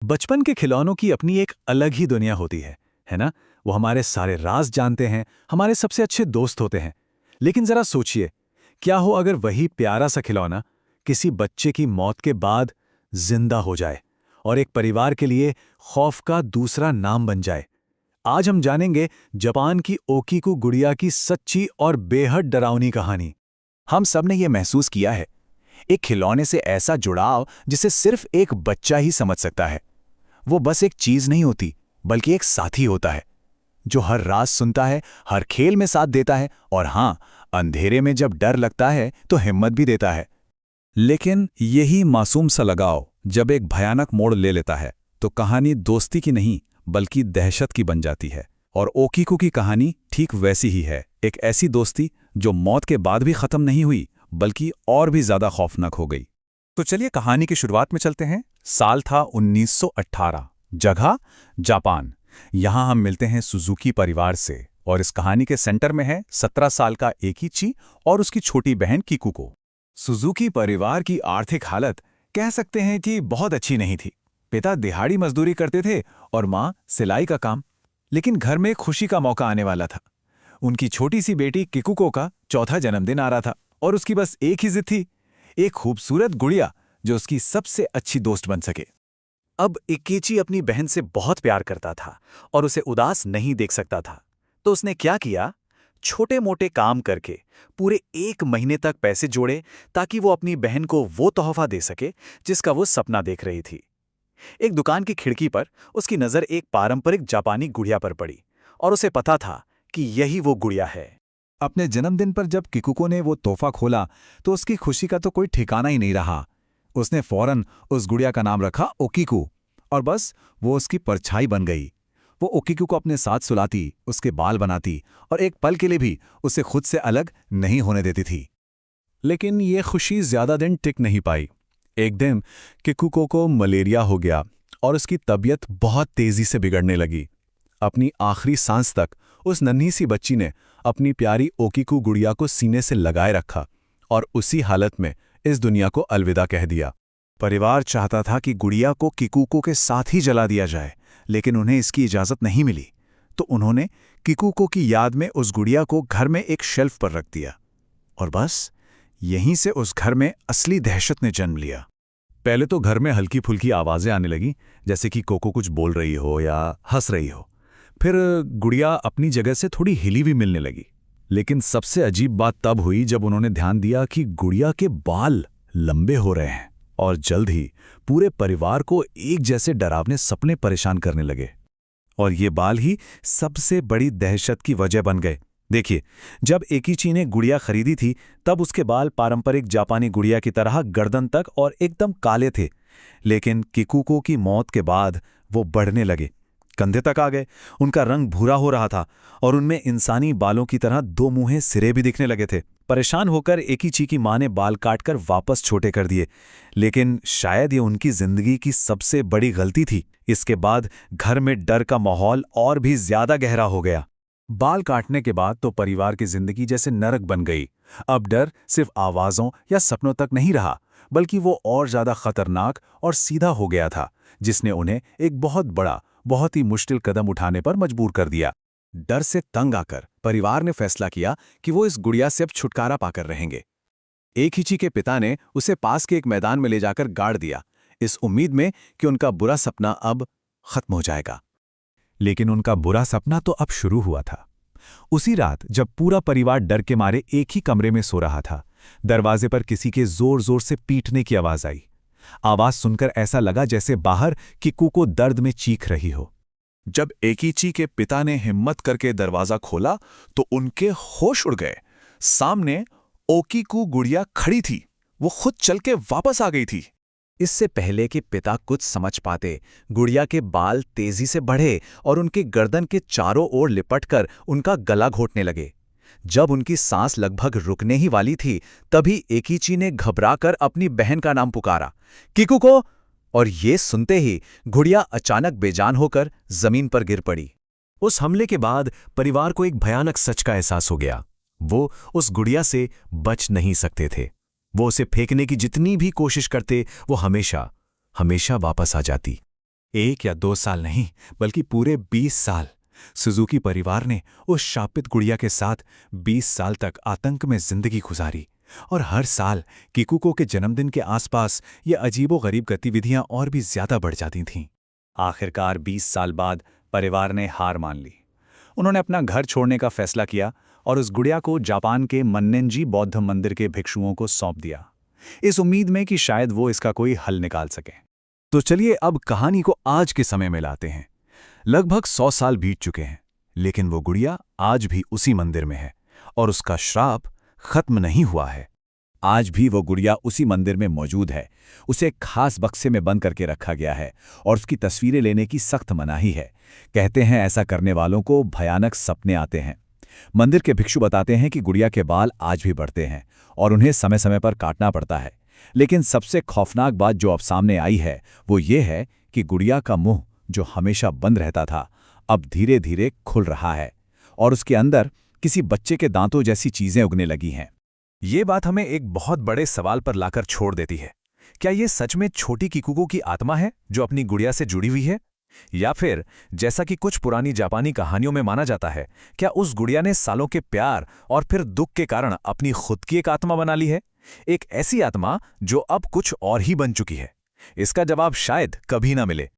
बचपन के खिलौनों की अपनी एक अलग ही दुनिया होती है ना? वो हमारे सारे राज जानते हैं, हमारे सबसे अच्छे दोस्त होते हैं। लेकिन जरा सोचिए, क्या हो अगर वही प्यारा सा खिलौना किसी बच्चे की मौत के बाद जिंदा हो जाए और एक परिवार के लिए खौफ का दूसरा नाम बन जाए। आज हम जानेंगे जापान की ओकीकू गुड़िया की सच्ची और बेहद डरावनी कहानी। हम सब ने यह महसूस किया है, एक खिलौने से ऐसा जुड़ाव जिसे सिर्फ एक बच्चा ही समझ सकता है। वो बस एक चीज नहीं होती, बल्कि एक साथी होता है जो हर रात सुनता है, हर खेल में साथ देता है और हाँ, अंधेरे में जब डर लगता है तो हिम्मत भी देता है। लेकिन यही मासूम सा लगाव जब एक भयानक मोड़ ले लेता है तो कहानी दोस्ती की नहीं बल्कि दहशत की बन जाती है। और ओकीकू की कहानी ठीक वैसी ही है, एक ऐसी दोस्ती जो मौत के बाद भी खत्म नहीं हुई बल्कि और भी ज्यादा खौफनाक हो गई। तो चलिए कहानी की शुरुआत में चलते हैं। साल था 1918, जगह जापान। यहां हम मिलते हैं सुजुकी परिवार से और इस कहानी के सेंटर में है 17 साल का एकीची और उसकी छोटी बहन किकुको। सुजुकी परिवार की आर्थिक हालत कह सकते हैं कि बहुत अच्छी नहीं थी। पिता दिहाड़ी मजदूरी करते थे और माँ सिलाई का काम। लेकिन घर में खुशी का मौका आने वाला था। उनकी छोटी सी बेटी किकुको का चौथा जन्मदिन आ रहा था और उसकी बस एक ही जिद थी, एक खूबसूरत गुड़िया जो उसकी सबसे अच्छी दोस्त बन सके। अब इक्कीची अपनी बहन से बहुत प्यार करता था और उसे उदास नहीं देख सकता था। तो उसने क्या किया, छोटे मोटे काम करके पूरे 1 महीने तक पैसे जोड़े ताकि वो अपनी बहन को वो तोहफा दे सके जिसका वो सपना देख रही थी। एक दुकान की खिड़की पर उसकी नज़र एक पारंपरिक जापानी गुड़िया पर पड़ी और उसे पता था कि यही वो गुड़िया है। अपने जन्मदिन पर जब किकुको ने वो तोहफा खोला तो उसकी खुशी का तो कोई ठिकाना ही नहीं रहा। उसने फौरन उस गुड़िया का नाम रखा ओकीकू और बस वो उसकी परछाई बन गई। वो ओकीकू को अपने साथ सुलाती, उसके बाल बनाती और एक पल के लिए भी उसे खुद से अलग नहीं होने देती थी। लेकिन ये खुशी ज्यादा दिन टिक नहीं पाई। एक दिन किकुको को मलेरिया हो गया और उसकी तबीयत बहुत तेजी से बिगड़ने लगी। अपनी आखिरी सांस तक उस नन्ही सी बच्ची ने अपनी प्यारी ओकीकू गुड़िया को सीने से लगाए रखा और उसी हालत में इस दुनिया को अलविदा कह दिया। परिवार चाहता था कि गुड़िया को किकुको के साथ ही जला दिया जाए, लेकिन उन्हें इसकी इजाजत नहीं मिली। तो उन्होंने किकुको की याद में उस गुड़िया को घर में एक शेल्फ पर रख दिया और बस यहीं से उस घर में असली दहशत ने जन्म लिया। पहले तो घर में हल्की फुल्की आवाजें आने लगी, जैसे कि कोको कुछ बोल रही हो या हंस रही हो। फिर गुड़िया अपनी जगह से थोड़ी हिली भी मिलने लगी। लेकिन सबसे अजीब बात तब हुई जब उन्होंने ध्यान दिया कि गुड़िया के बाल लंबे हो रहे हैं और जल्द ही पूरे परिवार को एक जैसे डरावने सपने परेशान करने लगे। और ये बाल ही सबसे बड़ी दहशत की वजह बन गए। देखिए, जब एकीची ने गुड़िया खरीदी थी तब उसके बाल पारंपरिक जापानी गुड़िया की तरह गर्दन तक और एकदम काले थे। लेकिन किकुको की मौत के बाद वो बढ़ने लगे, कंधे तक आ गए। उनका रंग भूरा हो रहा था और उनमें इंसानी बालों की तरह 2 मुंहे सिरे भी दिखने लगे थे। परेशान होकर एकीची की मां ने बाल काटकर वापस छोटे कर दिए, लेकिन शायद ये उनकी जिंदगी की सबसे बड़ी गलती थी। इसके बाद घर में डर का माहौल और भी ज्यादा गहरा हो गया। बाल काटने के बाद तो परिवार की जिंदगी जैसे नरक बन गई। अब डर सिर्फ आवाजों या सपनों तक नहीं रहा, बल्कि वो और ज्यादा खतरनाक और सीधा हो गया था, जिसने उन्हें एक बहुत बड़ा, बहुत ही मुश्किल कदम उठाने पर मजबूर कर दिया। डर से तंग आकर परिवार ने फैसला किया कि वो इस गुड़िया से अब छुटकारा पाकर रहेंगे। एकीची के पिता ने उसे पास के एक मैदान में ले जाकर गाड़ दिया, इस उम्मीद में कि उनका बुरा सपना अब खत्म हो जाएगा। लेकिन उनका बुरा सपना तो अब शुरू हुआ था। उसी रात जब पूरा परिवार डर के मारे एक ही कमरे में सो रहा था, दरवाजे पर किसी के जोर जोर से पीटने की आवाज आई। आवाज सुनकर ऐसा लगा जैसे बाहर किकुको दर्द में चीख रही हो। जब एकीची के पिता ने हिम्मत करके दरवाजा खोला तो उनके होश उड़ गए। सामने ओकीकू गुड़िया खड़ी थी। वो खुद चल के वापस आ गई थी। इससे पहले कि पिता कुछ समझ पाते, गुड़िया के बाल तेजी से बढ़े और उनकी गर्दन के चारों ओर लिपटकर उनका गला घोंटने लगे। जब उनकी सांस लगभग रुकने ही वाली थी, तभी एकीची ने घबराकर अपनी बहन का नाम पुकारा, किकुको। और ये सुनते ही गुड़िया अचानक बेजान होकर जमीन पर गिर पड़ी। उस हमले के बाद परिवार को एक भयानक सच का एहसास हो गया। वो उस गुड़िया से बच नहीं सकते थे। वो उसे फेंकने की जितनी भी कोशिश करते, वो हमेशा वापस आ जाती। 1 या 2 साल नहीं, बल्कि पूरे 20 साल सुजुकी परिवार ने उस शापित गुड़िया के साथ 20 साल तक आतंक में जिंदगी गुजारी। और हर साल किकुको के जन्मदिन के आसपास ये अजीबोगरीब गतिविधियां और भी ज्यादा बढ़ जाती थीं। आखिरकार 20 साल बाद परिवार ने हार मान ली। उन्होंने अपना घर छोड़ने का फैसला किया और उस गुड़िया को जापान के मन्नेंजी बौद्ध मंदिर के भिक्षुओं को सौंप दिया, इस उम्मीद में कि शायद वो इसका कोई हल निकाल सकें। तो चलिए अब कहानी को आज के समय में लाते हैं। लगभग 100 साल बीत चुके हैं, लेकिन वो गुड़िया आज भी उसी मंदिर में है और उसका श्राप खत्म नहीं हुआ है। आज भी वो गुड़िया उसी मंदिर में मौजूद है। उसे एक खास बक्से में बंद करके रखा गया है और उसकी तस्वीरें लेने की सख्त मनाही है। कहते हैं ऐसा करने वालों को भयानक सपने आते हैं। मंदिर के भिक्षु बताते हैं कि गुड़िया के बाल आज भी बढ़ते हैं और उन्हें समय समय पर काटना पड़ता है। लेकिन सबसे खौफनाक बात जो अब सामने आई है वो ये है कि गुड़िया का मुंह, जो हमेशा बंद रहता था, अब धीरे धीरे खुल रहा है और उसके अंदर किसी बच्चे के दांतों जैसी चीजें उगने लगी हैं। ये बात हमें एक बहुत बड़े सवाल पर लाकर छोड़ देती है। क्या ये सच में छोटी किकुको की आत्मा है जो अपनी गुड़िया से जुड़ी हुई है, या फिर जैसा कि कुछ पुरानी जापानी कहानियों में माना जाता है, क्या उस गुड़िया ने सालों के प्यार और फिर दुख के कारण अपनी खुद की एक आत्मा बना ली है, एक ऐसी आत्मा जो अब कुछ और ही बन चुकी है? इसका जवाब शायद कभी ना मिले।